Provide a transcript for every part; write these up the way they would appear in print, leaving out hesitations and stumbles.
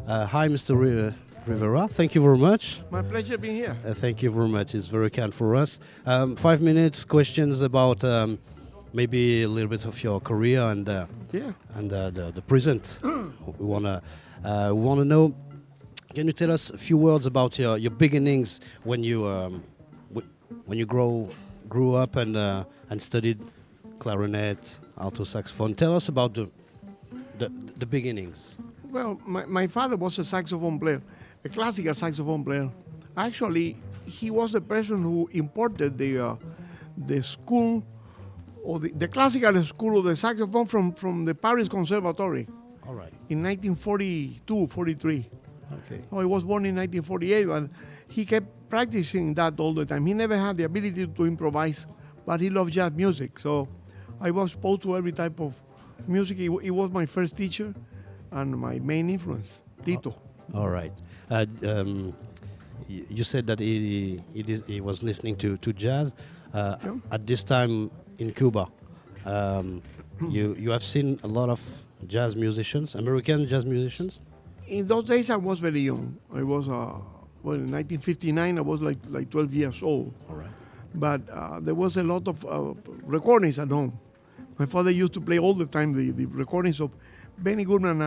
Hi, Mr. Rivera. Thank you very much. My pleasure being here. Thank you very much. It's very kind for us. 5 minutes, questions about maybe a little bit of your career and Yeah. the present. We wanna know. Can you tell us a few words about your beginnings when you grew up and studied clarinet, alto saxophone? Tell us about the beginnings. Well, my father was a saxophone player, a classical saxophone player. Actually, he was the person who imported the school or the classical school of the saxophone from the Paris Conservatory All right. in 1942, 43. Okay. Oh, he was born in 1948, and he kept practicing that all the time. He never had the ability to improvise, but he loved jazz music. So I was exposed to every type of music. He was my first teacher and my main influence, Tito. All right. You said that he was listening to jazz at this time in Cuba. You have seen a lot of jazz musicians, American jazz musicians. In those days, I was very young. I was, in 1959, I was like 12 years old. All right. But there was a lot of recordings at home. My father used to play all the time the recordings of Benny Goodman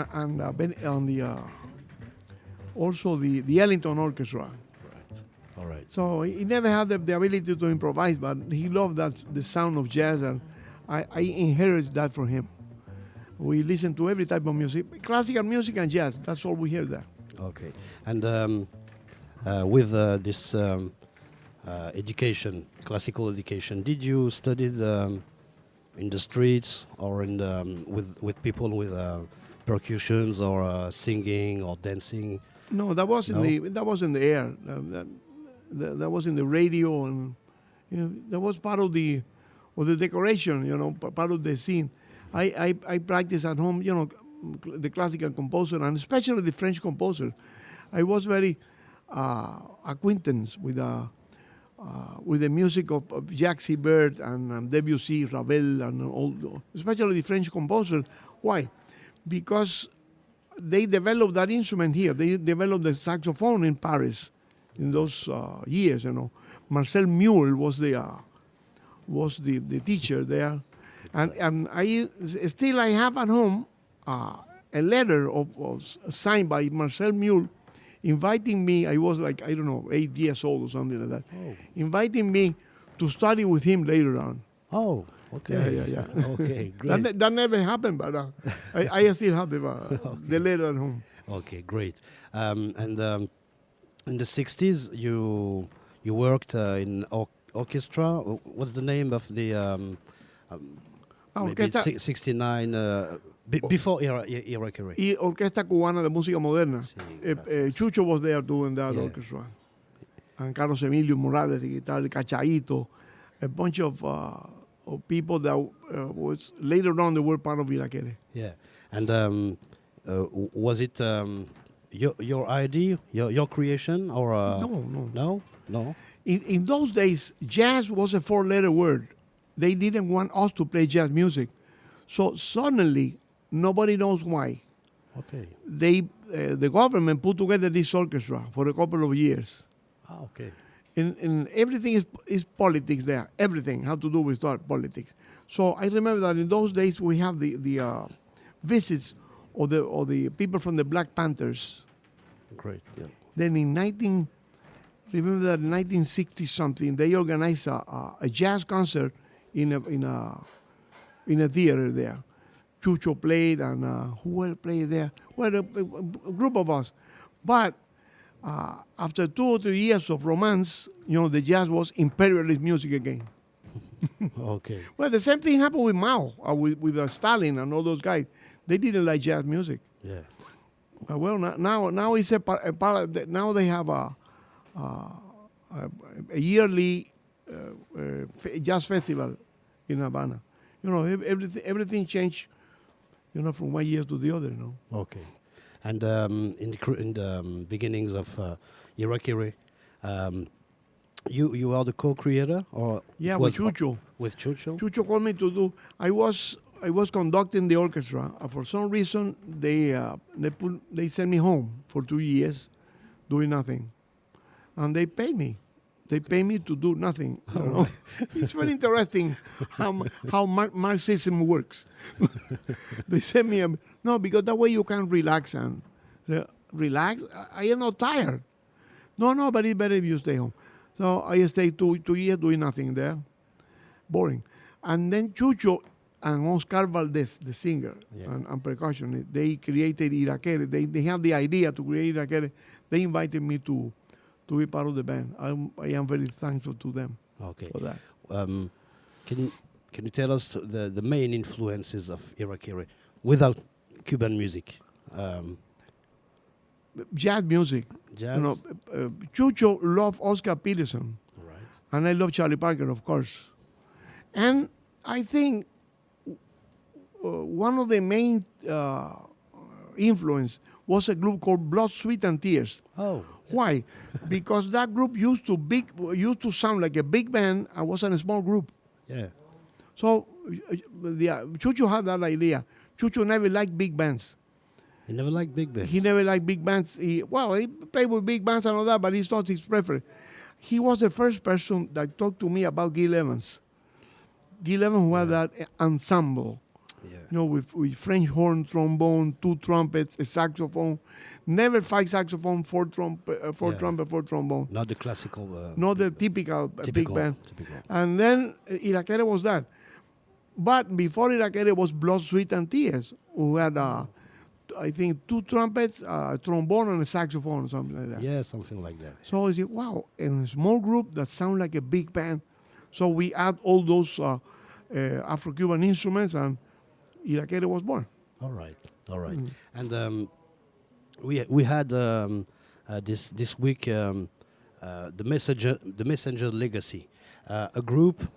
also the Ellington Orchestra. Right. All right. So he never had the ability to improvise, but he loved the sound of jazz, and I inherited that from him. We listen to every type of music, classical music and jazz. That's all we hear there. Okay. And with this education, classical education, did you study in the streets or with people with percussions or singing or dancing? No, that was in the air. That was in the radio, and that was part of the decoration. Part of the scene. I practice at home. The classical composer and especially the French composer. I was very acquaintance with the music of Jacques Ibert and Debussy, Ravel, and all, especially the French composer. Why? Because they developed that instrument here. They developed the saxophone in Paris in those years. Marcel Mule was the teacher there, and I have at home a letter signed by Marcel Mule, inviting me. I was 8 years old or something like that. Oh. Inviting me to study with him later on. Oh. Okay. Yeah. Okay. Great. That never happened, but I still have the letter at home. Okay. Great. And in the 60s, you worked in orchestra. What's the name of the? Maybe it's 69. Before Iraquere. Y Orquesta Cubana de Música Moderna. Sí, gracias. Chucho was there doing that orchestra. And Carlos Emilio Morales, the guitar, Cachaito, a bunch of people that was later on they were part of Iraquere. Yeah. And was it your idea, your creation, or no? In those days, jazz was a 4-letter word. They didn't want us to play jazz music, so suddenly nobody knows why. Okay. The government put together this orchestra for a couple of years. Ah, okay. And everything is politics there. Everything had to do with politics. So I remember that in those days we have the visits of the people from the Black Panthers. Great. Yeah. Then in 1960 something, they organized a jazz concert in a theater there. Chucho played, and who else played there? Well, a group of us. But after 2 or 3 years of romance, the jazz was imperialist music again. Okay. Well, the same thing happened with Mao, with Stalin and all those guys. They didn't like jazz music. Yeah. Well, now it's now they have a yearly jazz festival in Havana. Everything changed. From one year to the other. Okay. And in the beginnings of Iraquere, you are the co-creator, or Yeah, with Chucho. With Chucho. Chucho called me to do. I was I was conducting the orchestra. For some reason, they sent me home for 2 years, doing nothing, and they pay me. They pay me to do nothing. You know? It's very interesting how Marxism works. They send me no, because that way you can relax and say, relax. I am not tired. No, but it's better if you stay home. So I stayed 2 years doing nothing there, boring. And then Chucho and Oscar Valdez, the singer and percussionist, they created Irakere. They had the idea to create Irakere. They invited me to be part of the band. I am very thankful to them for that. Can you tell us the main influences of Irakere without Cuban music? Jazz music. Jazz? You know, Chucho loved Oscar Peterson. Right. And I love Charlie Parker, of course. And I think one of the main influence was a group called Blood, Sweat, and Tears. Oh. Why? Because that group used to sound like a big band and was in a small group. Yeah. So Chucho had that idea. Chucho never liked big bands. He never liked big bands. He never liked big bands. He played with big bands and all that, but it's not his preference. He was the first person that talked to me about Gil Evans. Gil Evans who had that ensemble, you know, with French horn, trombone, 2 trumpets, a saxophone. Never 5 saxophone, 4 trumpet, 4 trombone. Not the classical. Not the typical big band. Typical. And then Irakere was that. But before Irakere was Blood, Sweat, and Tears, who had, I think, 2 trumpets, a trombone, and a saxophone or something like that. Yeah, something like that. So I said, wow, in a small group that sounds like a big band. So we add all those Afro-Cuban instruments, and Irakere was born. All right. And we had this week the Messenger Legacy, a group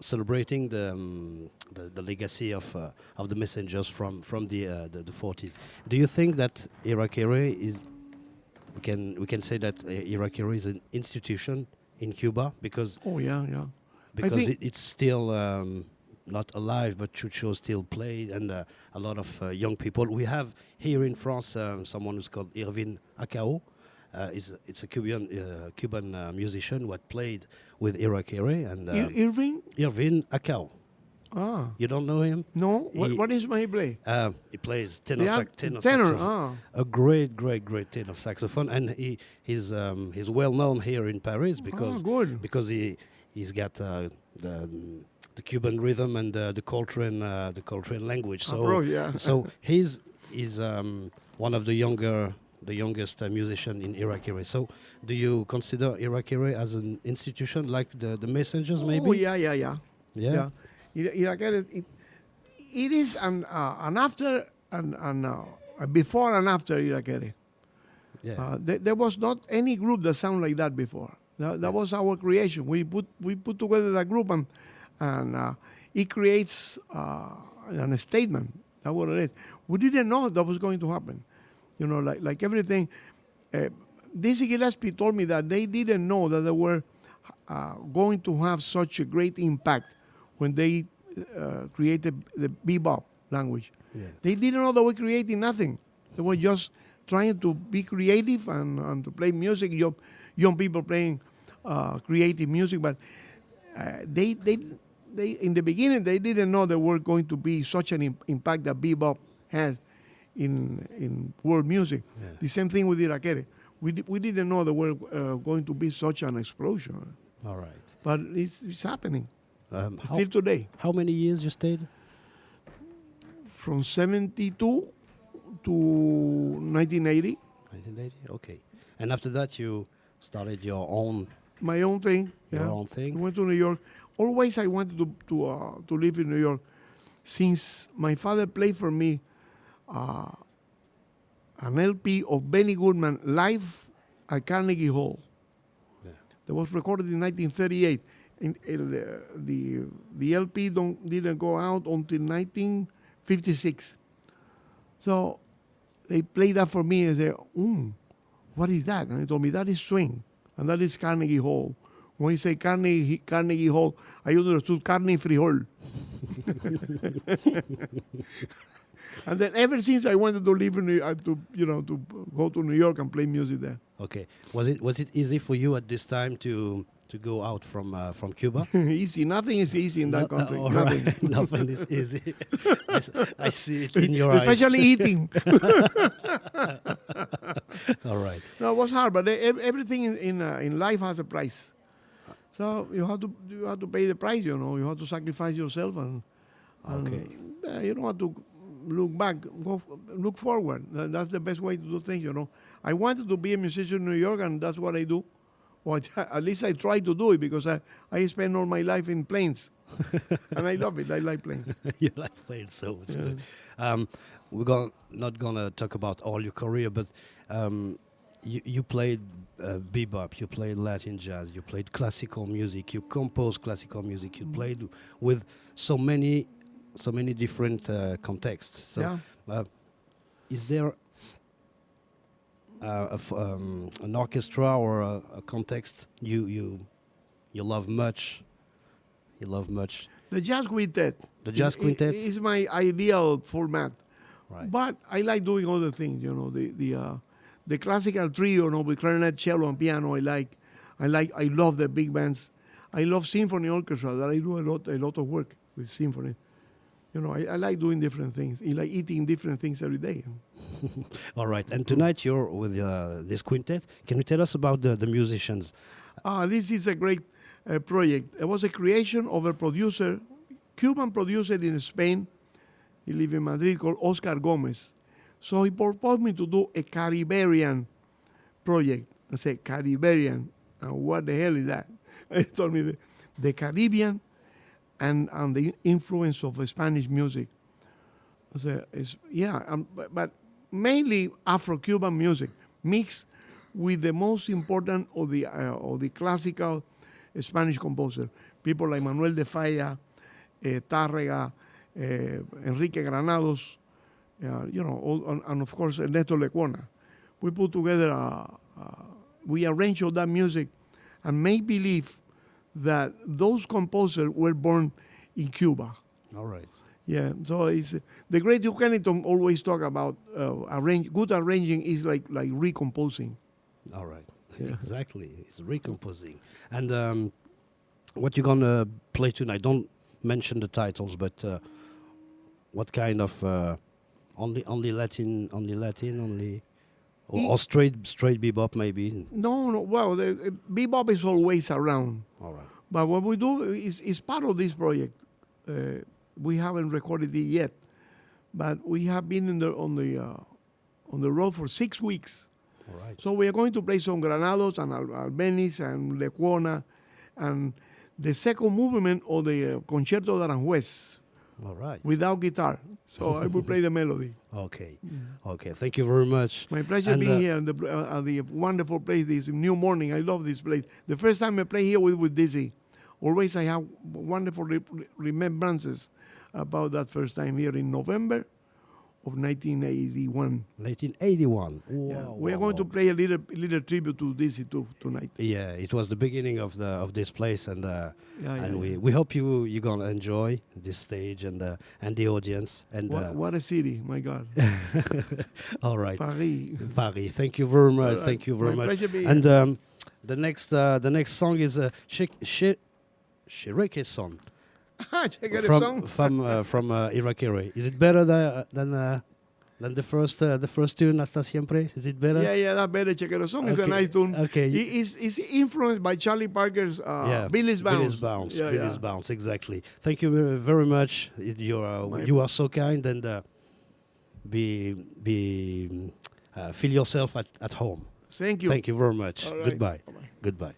celebrating the legacy of the messengers from the 40s. Do you think that Irakere is we can say that Irakere is an institution in Cuba because it's still not alive, but Chucho still played, and a lot of young people. We have here in France someone who's called Irvin Acao. It's a Cuban musician who had played with Irakere and Irvin Acao. Ah, you don't know him? No. What instrument he play? He plays tenor tenor. saxophone. A great tenor saxophone, and he's well known here in Paris because he's got the Cuban rhythm and the Coltrane language. So he's one of the youngest musician in Irakere. So do you consider Irakere as an institution like the Messengers maybe? Oh yeah. Irakere, it is an after and before and after Irakere. Yeah. There was not any group that sounded like that before. That was our creation. We put together that group and it creates a statement. That's what it is. We didn't know that was going to happen. You know, like everything. Dizzy Gillespie told me that they didn't know that they were going to have such a great impact when they created the bebop language. Yeah. They didn't know they were creating nothing. They were just trying to be creative and to play music. Young people playing creative music, but they in the beginning they didn't know there were going to be such an impact that bebop has in world music. Yeah. The same thing with Irakere. We didn't know there were going to be such an explosion. All right. But it's happening still today. How many years you stayed? From 72 to 1980. 1980. Okay. And after that, you started your own. My own thing. Your own thing. I went to New York. Always I wanted to live in New York. Since my father played for me an LP of Benny Goodman live at Carnegie Hall. Yeah. That was recorded in 1938. The LP didn't go out until 1956. So they played that for me and said, what is that? And they told me, that is swing. And that is Carnegie Hall, When he say Carnegie Hall, I understood carne frijol. And then ever since I wanted to live in to go to New York and play music there. Okay. Was it easy for you at this time to go out from Cuba? Easy. Nothing is easy in that country. All Nothing. right. Nothing is easy. I see it in your eyes. Especially eating. All right. No, it was hard, but everything in life has a price. So you have to pay the price. You have to sacrifice yourself, and Okay. you don't have to look back. Look forward. That's the best way to do things. I wanted to be a musician in New York, and that's what I do. Well, at least I try to do it because I spend all my life in planes, and I love it. I like planes. You like playing, so it's good. Not gonna talk about all your career, but you played bebop, you played Latin jazz, you played classical music, you composed classical music, you played with so many different contexts. So, Yeah. is there an orchestra or a context you love much? You love much The jazz quintet. the jazz quintet, is my ideal format. right? But I like doing other things. The classical trio, with clarinet, cello, and piano. I love the big bands. I love symphony orchestra. That I do a lot of work with symphony. I like doing different things. I like eating different things every day. All right. And tonight you're with this quintet. Can you tell us about the musicians? This is a great project. It was a creation of a producer, Cuban producer in Spain. He lived in Madrid, called Oscar Gomez. So he proposed me to do a Caribbean project. I said, Caribbean? And what the hell is that? He told me the Caribbean and the influence of Spanish music. I said, but mainly Afro-Cuban music mixed with the most important of the classical Spanish composer. People like Manuel de Falla, Tárrega, Enrique Granados, and of course Ernesto Lecuona. We put together, we arranged all that music and made believe that those composers were born in Cuba. All right. Yeah, so it's the great Duke Ellington always talk about good arranging is like recomposing. All right. Yeah. Exactly. It's recomposing. And what you're gonna play tonight? Don't mention the titles, but what kind of only Latin, or straight bebop maybe? No. Well, the bebop is always around. All right. But what we do is part of this project. We haven't recorded it yet, but we have been on the road for 6 weeks. All right. So we are going to play some Granados and Albeniz and Lecuona, and the second movement of the Concerto de Aranjuez All right. without guitar. So I will play the melody. Okay. Okay. Thank you very much. My pleasure And, being here at the wonderful place, this New Morning. I love this place. The first time I play here with Dizzy, always I have wonderful remembrances about that first time here in November of 1981. 1981. Yeah, Wow, we are wow, going to wow. play a little tribute to Dizzy tonight. Yeah, it was the beginning of this place, and Yeah. we hope you're gonna enjoy this stage and the audience. And What a city, my God. all right, Paris. Paris. Thank you very much. All right. Thank you very My much. pleasure being And here. the next song is Shireke song Check out the song. from Irakere. Is it better than the first tune, Hasta Siempre? Is it better? Yeah, that better. Check out the song. It's a Okay, nice tune. okay. It's influenced by Charlie Parker's Billy's Bounce. Billy's Bounce. Yeah, Billy's yeah. Bounce. Exactly. Thank you very much. You are so kind, and feel yourself at home. Thank you. Thank you very much. All right. Goodbye. Bye-bye. Goodbye.